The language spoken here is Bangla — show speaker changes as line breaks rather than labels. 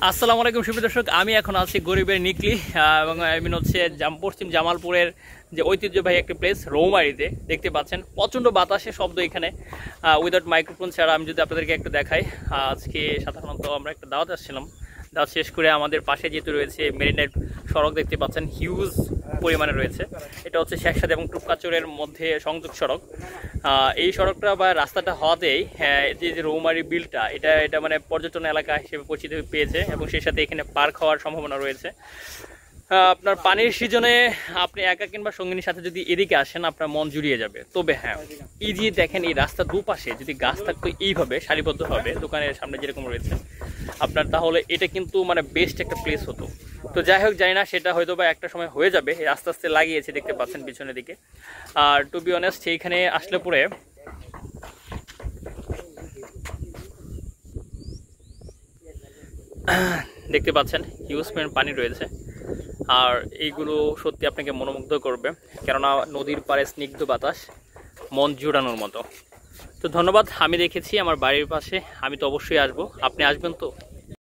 আসসালামু আলাইকুম সুপ্রিয় দর্শক, আমি এখন আছি গরিবের নিকলি এবং আমি হচ্ছে পশ্চিম জামালপুরের যে ঐতিহ্যবাহী একটি প্লেস রৌমারীতে। দেখতে পাচ্ছেন প্রচণ্ড বাতাসের শব্দ এখানে। উইদাউট মাইক্রোফোন ছাড়া আমি যদি আপনাদেরকে একটু দেখাই, আজকে সাধারণত আমরা একটা দাওয়াত আসছিলাম। দাওয়াত শেষ করে আমাদের পাশে যেহেতু রয়েছে মেরিনেট সড়ক, দেখতে পাচ্ছেন হিউজ পরিমাণে রয়েছে। এটা হচ্ছে শেখসাদ এবং টুপকাচরের মধ্যে সংযোগ সড়ক। এই সড়কটা বা রাস্তাটা হওয়াতেই যে রৌমারী বিলটা এটা মানে পর্যটন এলাকা হিসেবে পরিচিতি পেয়েছে এবং সেই সাথে এখানে পার্ক হওয়ার সম্ভাবনা রয়েছে। আপনার পানির সিজনে আপনি একা কিংবা সঙ্গিনীর সাথে যদি এদিকে আসেন, আপনার মন জুড়িয়ে যাবে। তবে হ্যাঁ, এই যে দেখেন এই রাস্তার দুপাশে যদি গাছ থাকতো এইভাবে সারিবদ্ধভাবে দোকানের সামনে যেরকম রয়েছে আপনার, তাহলে এটা কিন্তু মানে বেস্ট একটা প্লেস হতো। তো যাই হোক, জানি না সেটা হয়তো বা একটা সময় হয়ে যাবে। আস্তে আস্তে লাগিয়েছে, দেখতে পাচ্ছেন পিছনের দিকে। আর টু বি অনেস্ট, সেইখানে আসলে পরে দেখতে পাচ্ছেন হিউজ পরিমাণ পানি রয়েছে। আর এইগুলো সত্যি আপনাকে মনোমুগ্ধ করবে, কেননা নদীর পাড়ে স্নিগ্ধ বাতাস, মন জুড়ানোর মতো। তো ধন্যবাদ। আমি দেখেছি আমার বাড়ির পাশে, আমি তো অবশ্যই আসবো। আপনি আসবেন তো?